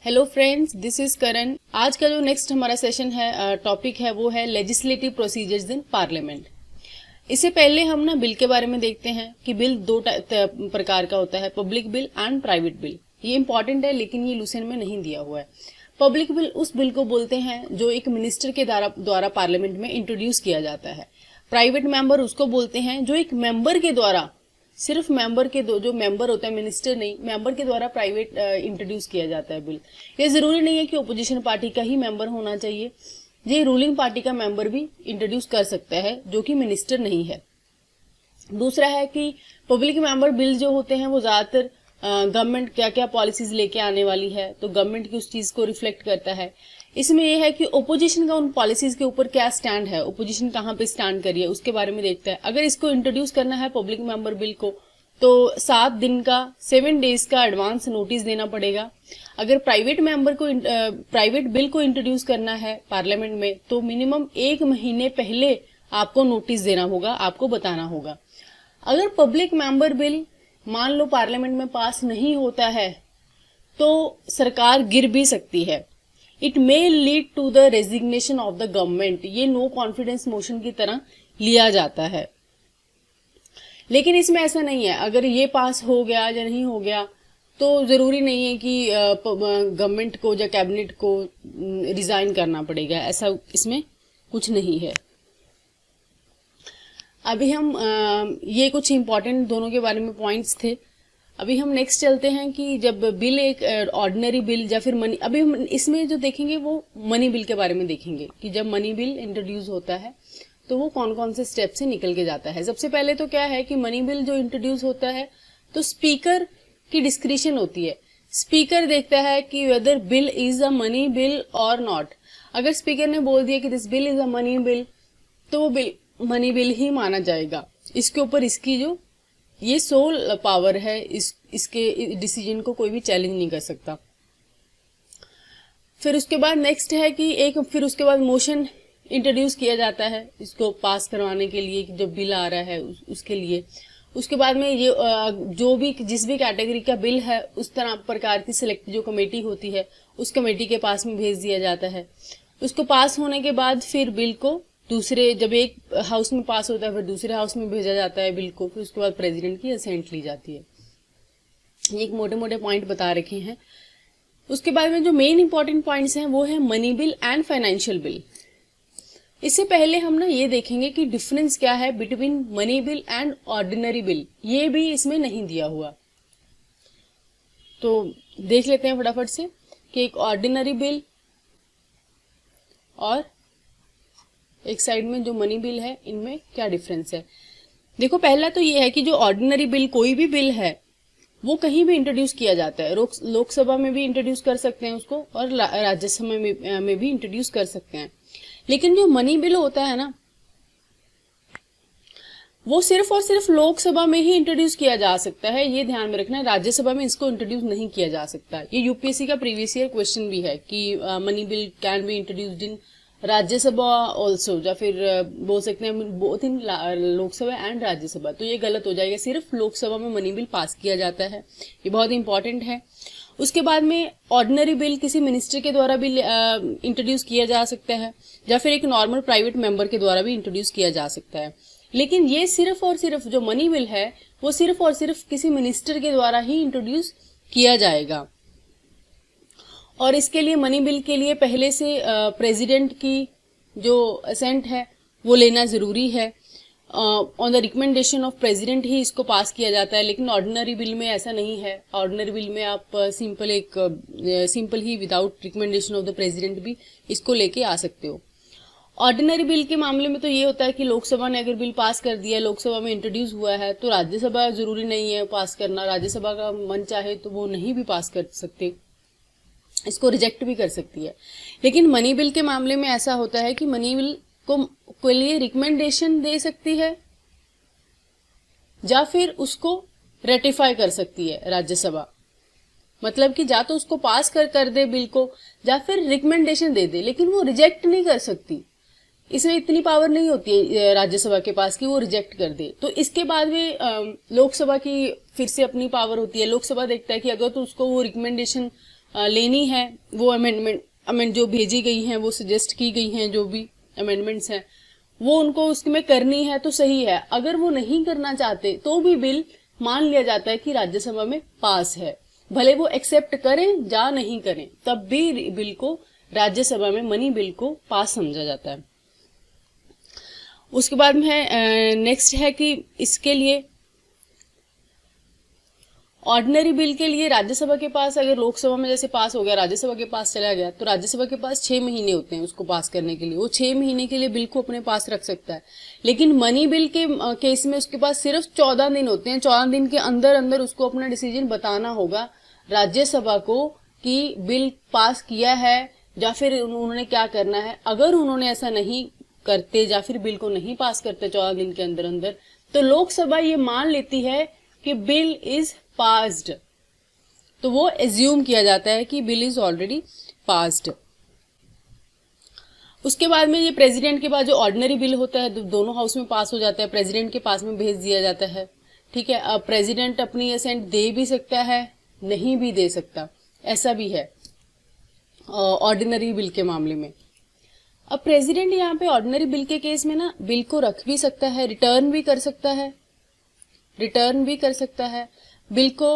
Hello friends, this is करण। आज का जो नेक्स्ट हमारा सेशन है, टॉपिक है, वो है लेजिस्लेटिव प्रोसीजर्स इन पार्लियामेंट। इससे पहले हम ना बिल के बारे में देखते हैं कि बिल दो प्रकार का होता है, public bill and private bill. ये इंपॉर्टेंट है लेकिन ये लूसेंट में नहीं दिया हुआ है। पब्लिक बिल उस बिल को बोलते हैं जो एक मिनिस्टर के द्वारा पार्लियामेंट में इंट्रोड्यूस किया जाता है। प्राइवेट मेंबर उसको बोलते हैं जो एक मेंबर के द्वारा, सिर्फ मेंबर के जो मेंबर होता है, मिनिस्टर नहीं, मेंबर के द्वारा प्राइवेट इंट्रोड्यूस किया जाता है बिल। ये जरूरी नहीं है कि ओपोजिशन पार्टी का ही मेंबर होना चाहिए, ये रूलिंग पार्टी का मेंबर भी इंट्रोड्यूस कर सकता है जो कि मिनिस्टर नहीं है। दूसरा है कि पब्लिक मेंबर बिल जो होते हैं वो ज्यादातर गवर्नमेंट क्या क्या पॉलिसीज लेके आने वाली है तो गवर्नमेंट की उस चीज को रिफ्लेक्ट करता है। इसमें यह है कि ओपोजिशन का उन पॉलिसीज के ऊपर क्या स्टैंड है, ओपोजिशन कहाँ पे स्टैंड करी है, उसके बारे में देखता है। अगर इसको इंट्रोड्यूस करना है पब्लिक मेंबर बिल को तो 7 दिन का 7 डेज का एडवांस नोटिस देना पड़ेगा। अगर प्राइवेट बिल को इंट्रोड्यूस करना है पार्लियामेंट में तो मिनिमम 1 महीने पहले आपको नोटिस देना होगा, आपको बताना होगा। अगर पब्लिक मेंबर बिल मान लो पार्लियामेंट में पास नहीं होता है तो सरकार गिर भी सकती है। It may lead to the resignation of the government. ये नो कॉन्फिडेंस मोशन की तरह लिया जाता है, लेकिन इसमें ऐसा नहीं है। अगर ये पास हो गया या नहीं हो गया तो जरूरी नहीं है कि गवर्नमेंट को या कैबिनेट को रिजाइन करना पड़ेगा, ऐसा इसमें कुछ नहीं है। अभी हम ये कुछ इंपॉर्टेंट दोनों के बारे में पॉइंट्स थे। अभी हम नेक्स्ट चलते हैं कि जब बिल एक ऑर्डिनरी बिल या फिर मनी, अभी हम इसमें जो देखेंगे वो मनी बिल के बारे में देखेंगे कि जब मनी बिल इंट्रोड्यूस होता है तो वो कौन कौन से स्टेप से निकल के जाता है। सबसे पहले तो क्या है कि मनी बिल जो इंट्रोड्यूस होता है तो स्पीकर की डिस्क्रिशन होती है। स्पीकर देखता है कि whether bill is a money bill और नॉट। अगर स्पीकर ने बोल दिया कि this bill is a money bill तो वो बिल मनी बिल ही माना जाएगा। इसके ऊपर इसकी जो ये सोल पावर है, इसके डिसीजन को कोई भी चैलेंज नहीं कर सकता। फिर उसके बाद नेक्स्ट है कि फिर उसके बाद मोशन इंट्रोड्यूस किया जाता है इसको पास करवाने के लिए, जब बिल आ रहा है उसके लिए। उसके बाद में ये जिस भी कैटेगरी का बिल है उस तरह प्रकार की सिलेक्ट जो कमेटी होती है उस कमेटी के पास में भेज दिया जाता है। उसको पास होने के बाद फिर बिल को जब एक हाउस में पास होता है फिर दूसरे हाउस में भेजा जाता है बिल को। फिर उसके बाद प्रेसिडेंट की असेंट ली जाती है। ये एक मोटे मोटे पॉइंट बता रखे हैं। उसके बाद में जो मेन इंपॉर्टेंट पॉइंट्स हैं वो है money bill and financial bill. इससे पहले हम ना ये देखेंगे कि डिफरेंस क्या है between money bill and ordinary bill. ये भी इसमें नहीं दिया हुआ, तो देख लेते हैं फटाफट से कि एक ऑर्डिनरी बिल और एक साइड में जो मनी बिल है इनमें क्या डिफरेंस है। देखो, पहला तो ये है कि जो ऑर्डिनरी बिल, कोई भी बिल है वो कहीं भी इंट्रोड्यूस किया जाता है। लोकसभा में भी इंट्रोड्यूस कर सकते हैं उसको और राज्यसभा में भी इंट्रोड्यूस कर सकते हैं। लेकिन जो मनी बिल होता है ना वो सिर्फ और सिर्फ लोकसभा में ही इंट्रोड्यूस किया जा सकता है। ये ध्यान में रखना है, राज्यसभा में इसको इंट्रोड्यूस नहीं किया जा सकता। ये यूपीएससी का प्रीवियस ईयर क्वेश्चन भी है कि money bill can be introduced in Rajya Sabha also, या फिर बोल सकते हैं both in Lok Sabha and Rajya Sabha. तो ये गलत हो जाएगा, सिर्फ लोकसभा में मनी बिल पास किया जाता है। ये बहुत इंपॉर्टेंट है। उसके बाद में ऑर्डिनरी बिल किसी मिनिस्टर के द्वारा भी इंट्रोड्यूस किया जा सकता है या फिर एक नॉर्मल प्राइवेट मेंबर के द्वारा भी इंट्रोड्यूस किया जा सकता है। लेकिन ये सिर्फ और सिर्फ जो मनी बिल है वो सिर्फ और सिर्फ किसी मिनिस्टर के द्वारा ही इंट्रोड्यूस किया जाएगा। और इसके लिए मनी बिल के लिए पहले से प्रेसिडेंट की जो असेंट है वो लेना जरूरी है। On the recommendation of president ही इसको पास किया जाता है। लेकिन ऑर्डिनरी बिल में ऐसा नहीं है। ऑर्डिनरी बिल में आप simple he without recommendation of the president भी इसको लेके आ सकते हो। ऑर्डिनरी बिल के मामले में तो ये होता है कि लोकसभा ने अगर बिल पास कर दिया, लोकसभा में इंट्रोड्यूस हुआ है, तो राज्यसभा जरूरी नहीं है पास करना। राज्यसभा का मन चाहे तो वो नहीं भी पास कर सकते, इसको रिजेक्ट भी कर सकती है। लेकिन मनी बिल के मामले में ऐसा होता है कि मनी बिल को लिए रिकमेंडेशन दे सकती है या फिर उसको रेटिफाई कर सकती है राज्यसभा। मतलब कि या तो उसको पास कर दे बिल को या फिर रिकमेंडेशन दे दे, लेकिन वो रिजेक्ट नहीं कर सकती। इसमें इतनी पावर नहीं होती है राज्यसभा के पास कि वो रिजेक्ट कर दे। तो इसके बाद में लोकसभा की फिर से अपनी पावर होती है। लोकसभा देखता है कि अगर तो उसको वो रिकमेंडेशन लेनी है, वो अमेंड जो भेजी गई हैं, वो सजेस्ट की गई हैं, जो भी अमेंडमेंट्स हैं वो उनको उसमें करनी है तो सही है। अगर वो नहीं करना चाहते तो भी बिल मान लिया जाता है कि राज्यसभा में पास है, भले वो एक्सेप्ट करें या नहीं करें, तब भी बिल को राज्यसभा में मनी बिल को पास समझा जाता है। उसके बाद में नेक्स्ट है कि इसके लिए ऑर्डिनरी बिल के लिए राज्यसभा के पास, अगर लोकसभा में जैसे पास हो गया राज्यसभा के पास चला गया, तो राज्यसभा के पास 6 महीने होते हैं उसको पास करने के लिए। वो 6 महीने के लिए बिल को अपने पास रख सकता है। लेकिन मनी बिल के केस में उसके पास सिर्फ 14 दिन होते हैं। 14 दिन के अंदर अंदर उसको अपना डिसीजन बताना होगा राज्यसभा को कि बिल पास किया है या फिर उन्होंने क्या करना है। अगर उन्होंने ऐसा नहीं करते या फिर बिल को नहीं पास करते 14 दिन के अंदर अंदर, तो लोकसभा ये मान लेती है कि बिल इज पास्ड, तो वो एज्यूम किया जाता है कि बिल इज ऑलरेडी पास्ड। उसके बाद में ये प्रेसिडेंट के पास जो ऑर्डिनरी बिल होता है दोनों हाउस में पास हो जाता है, प्रेसिडेंट के पास में भेज दिया जाता है। ठीक है, अब प्रेसिडेंट अपनी असेंट दे भी सकता है, नहीं भी दे सकता, ऐसा भी है ऑर्डिनरी बिल के मामले में। अब प्रेसिडेंट यहाँ पे ऑर्डिनरी बिल के केस में ना बिल को रख भी सकता है, रिटर्न भी कर सकता है बिल को।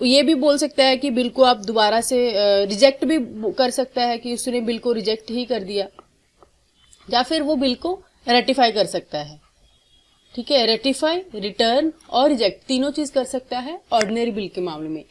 ये भी बोल सकता है कि बिल को आप दोबारा से रिजेक्ट भी कर सकता है कि उसने बिल को रिजेक्ट ही कर दिया, या फिर वो बिल को रेटिफाई कर सकता है। ठीक है, रेटिफाई, रिटर्न और रिजेक्ट तीनों चीज कर सकता है ऑर्डिनरी बिल के मामले में।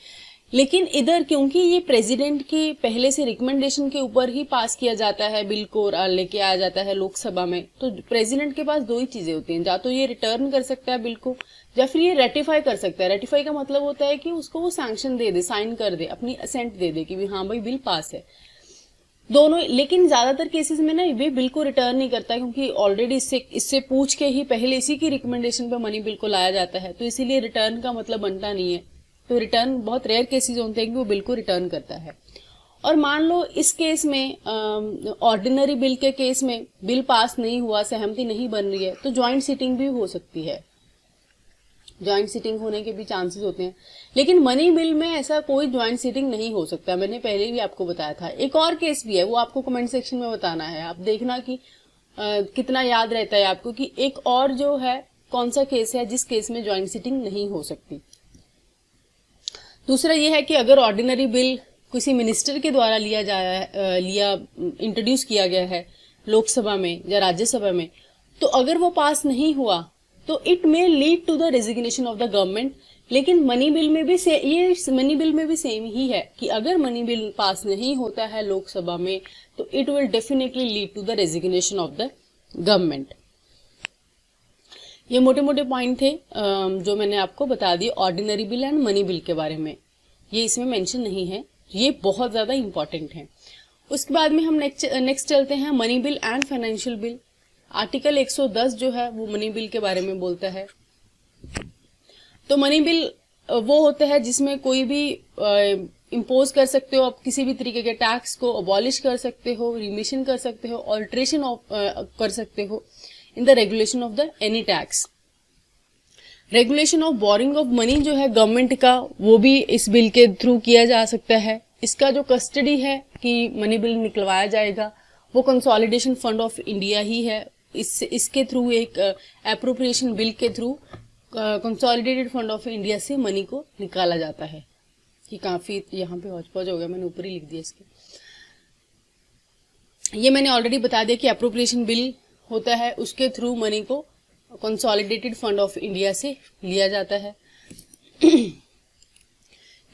लेकिन इधर क्योंकि ये प्रेसिडेंट की पहले से रिकमेंडेशन के ऊपर ही पास किया जाता है बिल को, लेके आया जाता है लोकसभा में, तो प्रेसिडेंट के पास दो ही चीजें होती हैं, या तो ये रिटर्न कर सकता है बिल को या फिर ये रेटिफाई कर सकता है। रेटिफाई का मतलब होता है कि उसको वो सैंक्शन दे दे, साइन कर दे, अपनी असेंट दे दे कि हाँ भाई बिल पास है, दोनों। लेकिन ज्यादातर केसेस में ना ये बिल को रिटर्न नहीं करता, क्योंकि ऑलरेडी इससे पूछ के ही पहले इसी की रिकमेंडेशन पे मनी बिल को लाया जाता है, तो इसीलिए रिटर्न का मतलब बनता नहीं है। तो रिटर्न बहुत रेयर केसेस होते हैं कि वो बिल को रिटर्न करता है। और मान लो इस केस में ऑर्डिनरी बिल के केस में बिल पास नहीं हुआ, सहमति नहीं बन रही है, तो ज्वाइंट सिटिंग भी हो सकती है, ज्वाइंट सिटिंग होने के भी चांसेस होते हैं। लेकिन मनी बिल में ऐसा कोई ज्वाइंट सिटिंग नहीं हो सकता, मैंने पहले भी आपको बताया था। एक और केस भी है, वो आपको कमेंट सेक्शन में बताना है, आप देखना कि कितना याद रहता है आपको कि एक और जो है कौन सा केस है जिस केस में ज्वाइंट सिटिंग नहीं हो सकती। दूसरा ये है कि अगर ऑर्डिनरी बिल किसी मिनिस्टर के द्वारा इंट्रोड्यूस किया गया है लोकसभा में या राज्यसभा में, तो अगर वो पास नहीं हुआ तो it may lead to the resignation of the government. लेकिन मनी बिल में भी मनी बिल में भी सेम ही है कि अगर मनी बिल पास नहीं होता है लोकसभा में तो it will definitely lead to the resignation of the government. ये मोटे मोटे पॉइंट थे जो मैंने आपको बता दिए ordinary bill and money bill के बारे में। ये इसमें मेंशन नहीं है, ये बहुत ज्यादा इंपॉर्टेंट है। उसके बाद में हम नेक्स्ट चलते हैं money bill and financial bill. Article 110 जो है वो मनी बिल के बारे में बोलता है। तो मनी बिल वो होता है जिसमें कोई भी इम्पोज कर सकते हो आप किसी भी तरीके के टैक्स को, अबॉलिश कर सकते हो, रिमिशन कर सकते हो, ऑल्ट्रेशन कर सकते हो in the regulation of the any tax. Regulation of borrowing of money जो है गवर्नमेंट का, वो भी इस बिल के थ्रू किया जा सकता है। इसका जो कस्टडी है कि मनी बिल निकलवाया जाएगा वो कंसोलिडेशन फंड ऑफ इंडिया ही है। इसके थ्रू एक एप्रोप्रिएशन बिल के through consolidated fund of India से मनी को निकाला जाता है। कि काफी यहाँ पे हौच पौच हो गया, मैंने ऊपर ही लिख दिया इसके। ये मैंने ऑलरेडी बता दिया कि एप्रोप्रिएशन बिल होता है, उसके थ्रू मनी को कंसोलिडेटेड फंड ऑफ इंडिया से लिया जाता है।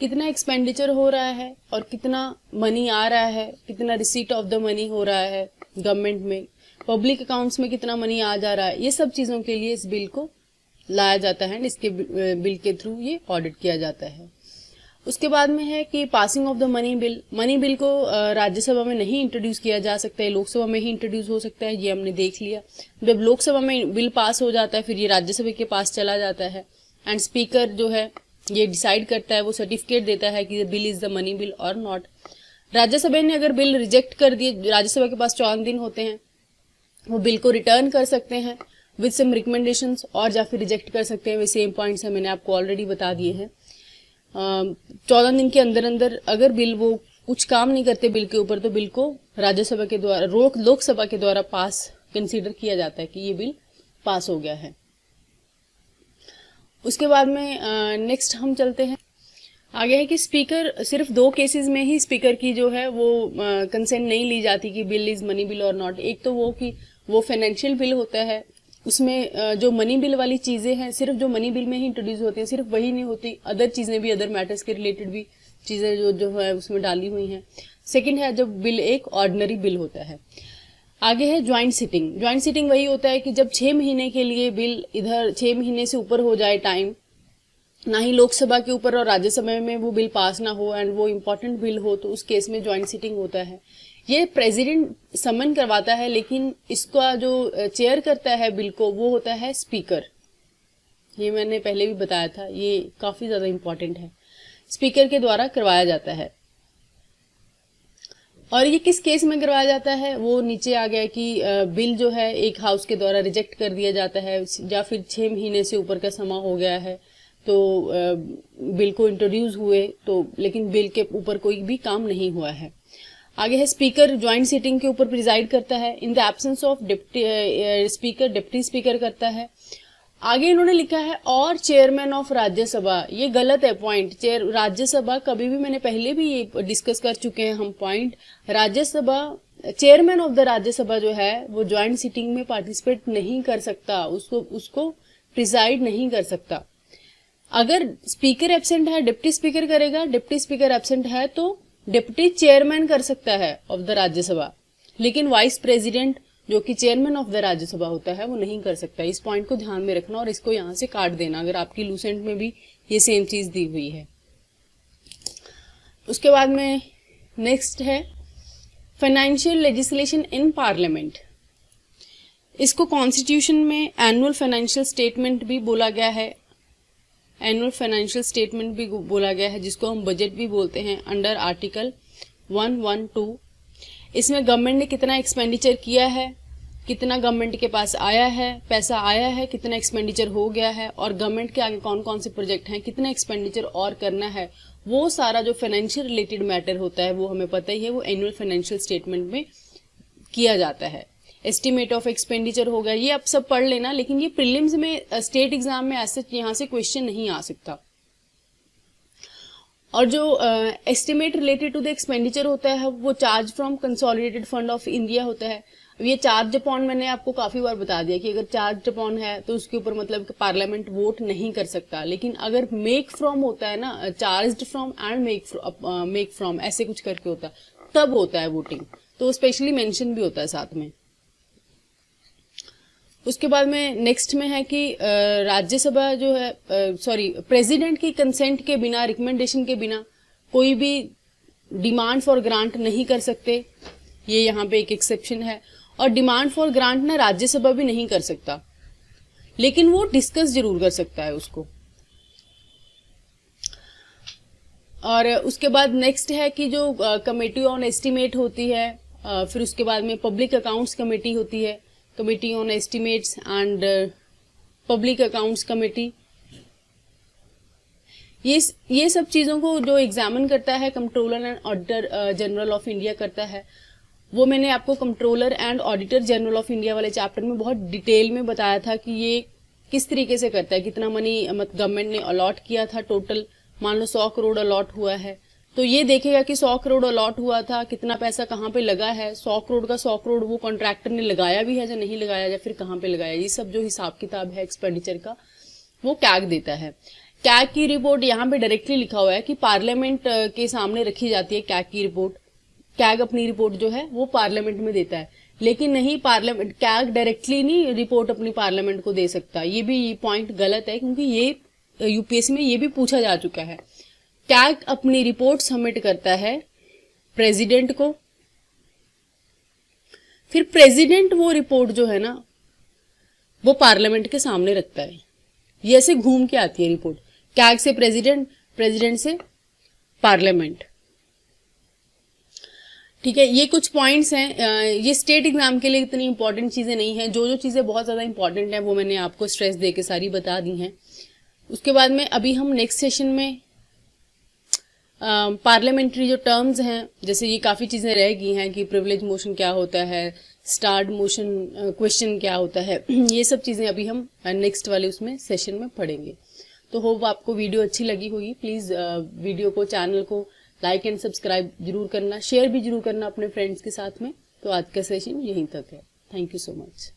कितना एक्सपेंडिचर हो रहा है और कितना मनी आ रहा है, कितना रिसीट ऑफ द मनी हो रहा है गवर्नमेंट में, पब्लिक अकाउंट्स में कितना मनी आ जा रहा है, ये सब चीजों के लिए इस बिल को लाया जाता है। इसके बिल के थ्रू ये ऑडिट किया जाता है। उसके बाद में है कि passing of the money bill. Money bill को राज्यसभा में नहीं इंट्रोड्यूस किया जा सकता है, लोकसभा में ही इंट्रोड्यूस हो सकता है, ये हमने देख लिया। जब लोकसभा में बिल पास हो जाता है फिर ये राज्यसभा के पास चला जाता है एंड स्पीकर जो है ये डिसाइड करता है, वो सर्टिफिकेट देता है कि bill is the money bill और नॉट। राज्यसभा ने अगर बिल रिजेक्ट कर दिए, राज्यसभा के पास 14 दिन होते हैं, वो बिल को रिटर्न कर सकते हैं विद सम रिकमेंडेशंस और या फिर रिजेक्ट कर सकते हैं। वे सेम पॉइंट्स है, मैंने आपको ऑलरेडी बता दिए हैं। 14 दिन के अंदर अंदर अगर बिल वो कुछ काम नहीं करते बिल के ऊपर, तो बिल को राज्यसभा के द्वारा लोकसभा के द्वारा पास कंसीडर किया जाता है कि ये बिल पास हो गया है। उसके बाद में नेक्स्ट हम चलते हैं, आगे है कि स्पीकर, सिर्फ 2 केसेस में ही स्पीकर की जो है वो कंसेंट नहीं ली जाती कि बिल इज मनी बिल और नॉट। एक तो वो कि वो फाइनेंशियल बिल होता है, उसमें जो मनी बिल वाली चीजें हैं सिर्फ जो मनी बिल में ही इंट्रोड्यूस होती है, सिर्फ वही नहीं होती, अदर चीजें भी, अदर मैटर्स के रिलेटेड भी चीजें जो है उसमें डाली हुई हैं। सेकंड है जब बिल एक ऑर्डिनरी बिल होता है। आगे है ज्वाइंट सिटिंग। ज्वाइंट सिटिंग वही होता है कि जब 6 महीने के लिए बिल इधर 6 महीने से ऊपर हो जाए टाइम, ना ही लोकसभा के ऊपर और राज्यसभा में वो बिल पास ना हो एंड वो इम्पोर्टेंट बिल हो, तो उस केस में ज्वाइंट सिटिंग होता है। ये प्रेसिडेंट समन करवाता है, लेकिन इसका जो चेयर करता है बिल को वो होता है स्पीकर। ये मैंने पहले भी बताया था, ये काफी ज्यादा इम्पोर्टेंट है, स्पीकर के द्वारा करवाया जाता है। और ये किस केस में करवाया जाता है वो नीचे आ गया कि बिल जो है एक हाउस के द्वारा रिजेक्ट कर दिया जाता है, या फिर 6 महीने से ऊपर का समय हो गया है तो बिल को इंट्रोड्यूस हुए तो, लेकिन बिल के ऊपर कोई भी काम नहीं हुआ है। आगे है स्पीकर ज्वाइंट सिटिंग के ऊपर प्रिजाइड करता है। In the absence of speaker deputy speaker करता है। आगे इन्होंने लिखा है और चेयरमैन ऑफ राज्यसभा, ये गलत है पॉइंट। चेयर राज्यसभा कभी भी, मैंने पहले भी ये डिस्कस कर चुके हैं हम point, Rajya Sabha chairman of the Rajya Sabha जो है वो ज्वाइंट सिटिंग में पार्टिसिपेट नहीं कर सकता, उसको प्रिजाइड नहीं कर सकता। अगर स्पीकर एब्सेंट है डिप्टी स्पीकर करेगा, डिप्टी स्पीकर एब्सेंट है तो डिप्टी चेयरमैन कर सकता है ऑफ द राज्यसभा, लेकिन वाइस प्रेसिडेंट जो कि चेयरमैन ऑफ द राज्यसभा होता है वो नहीं कर सकता। इस पॉइंट को ध्यान में रखना और इसको यहां से काट देना, अगर आपकी लूसेंट में भी ये सेम चीज दी हुई है। उसके बाद में नेक्स्ट है फाइनेंशियल लेजिस्लेशन इन पार्लियामेंट। इसको कॉन्स्टिट्यूशन में एनुअल फाइनेंशियल स्टेटमेंट भी बोला गया है, एनुअल फाइनेंशियल स्टेटमेंट भी बोला गया है, जिसको हम बजट भी बोलते हैं, अंडर आर्टिकल 112। इसमें गवर्नमेंट ने कितना एक्सपेंडिचर किया है, कितना गवर्नमेंट के पास आया है, पैसा आया है, कितना एक्सपेंडिचर हो गया है, और गवर्नमेंट के आगे कौन कौन से प्रोजेक्ट हैं, कितना एक्सपेंडिचर और करना है, वो सारा जो फाइनेंशियल रिलेटेड मैटर होता है वो हमें पता ही है, वो एनुअल फाइनेंशियल स्टेटमेंट में किया जाता है। एस्टिमेट ऑफ एक्सपेंडिचर होगा, ये आप सब पढ़ लेना, लेकिन ये प्रीलिम्स में स्टेट एग्जाम में ऐसे यहाँ से क्वेश्चन नहीं आ सकता। और जो estimate related to the expenditure होता है वो charge from consolidated fund of India होता है। ये चार्ज अपॉन मैंने आपको काफी बार बता दिया कि अगर चार्ज अपॉन है तो उसके ऊपर मतलब पार्लियामेंट वोट नहीं कर सकता, लेकिन अगर मेक फ्रॉम होता है ना, charge from and make from ऐसे कुछ करके होता है, तब होता है वोटिंग, तो स्पेशली मेंशन भी होता है साथ में। उसके बाद में नेक्स्ट में है कि राज्यसभा जो है प्रेसिडेंट की कंसेंट के बिना, रिकमेंडेशन के बिना कोई भी डिमांड फॉर ग्रांट नहीं कर सकते, ये यहाँ पे एक एक्सेप्शन है। और डिमांड फॉर ग्रांट ना राज्यसभा भी नहीं कर सकता, लेकिन वो डिस्कस जरूर कर सकता है उसको। और उसके बाद नेक्स्ट है कि जो कमेटी ऑन एस्टिमेट होती है, फिर उसके बाद में पब्लिक अकाउंट्स कमेटी होती है, committee on estimates and public accounts committee, ये सब चीजों को जो एग्जामिन करता है controller and auditor general of India करता है। वो मैंने आपको controller and auditor general of India वाले चैप्टर में बहुत डिटेल में बताया था कि ये किस तरीके से करता है, कितना मनी गवर्नमेंट ने अलॉट किया था, टोटल मान लो 100 करोड़ अलॉट हुआ है तो ये देखेगा कि 100 करोड़ अलॉट हुआ था, कितना पैसा कहाँ पे लगा है, 100 करोड़ का 100 करोड़ वो कॉन्ट्रैक्टर ने लगाया भी है या नहीं लगाया, या फिर कहाँ पे लगाया, ये सब जो हिसाब किताब है एक्सपेंडिचर का वो कैग देता है। कैग की रिपोर्ट यहाँ पे डायरेक्टली लिखा हुआ है कि पार्लियामेंट के सामने रखी जाती है कैग की रिपोर्ट। कैग अपनी रिपोर्ट जो है वो पार्लियामेंट में देता है, लेकिन नहीं पार्लियामेंट कैग डायरेक्टली नहीं रिपोर्ट अपनी पार्लियामेंट को दे सकता। ये भी पॉइंट गलत है, क्योंकि ये यूपीएससी में ये भी पूछा जा चुका है। कैग अपनी रिपोर्ट सबमिट करता है प्रेसिडेंट को, फिर प्रेसिडेंट वो रिपोर्ट जो है ना वो पार्लियामेंट के सामने रखता है। ये ऐसे घूम के आती है रिपोर्ट, कैग से प्रेसिडेंट, प्रेसिडेंट से पार्लियामेंट। ठीक है, ये कुछ पॉइंट्स हैं। ये स्टेट एग्जाम के लिए इतनी इंपॉर्टेंट चीजें नहीं है, जो चीजें बहुत ज्यादा इंपॉर्टेंट है वो मैंने आपको स्ट्रेस दे के सारी बता दी हैं। उसके बाद में अभी हम नेक्स्ट सेशन में पार्लियामेंट्री जो टर्म्स हैं, जैसे ये काफ़ी चीज़ें रह गई हैं कि प्रिविलेज मोशन क्या होता है, स्टार्ड मोशन क्वेश्चन क्या होता है, ये सब चीज़ें अभी हम नेक्स्ट वाले उसमें सेशन में पढ़ेंगे। तो होप आपको वीडियो अच्छी लगी होगी। प्लीज़ वीडियो को, चैनल को लाइक एंड सब्सक्राइब जरूर करना, शेयर भी जरूर करना अपने फ्रेंड्स के साथ में। तो आज का सेशन यहीं तक है। Thank you so much.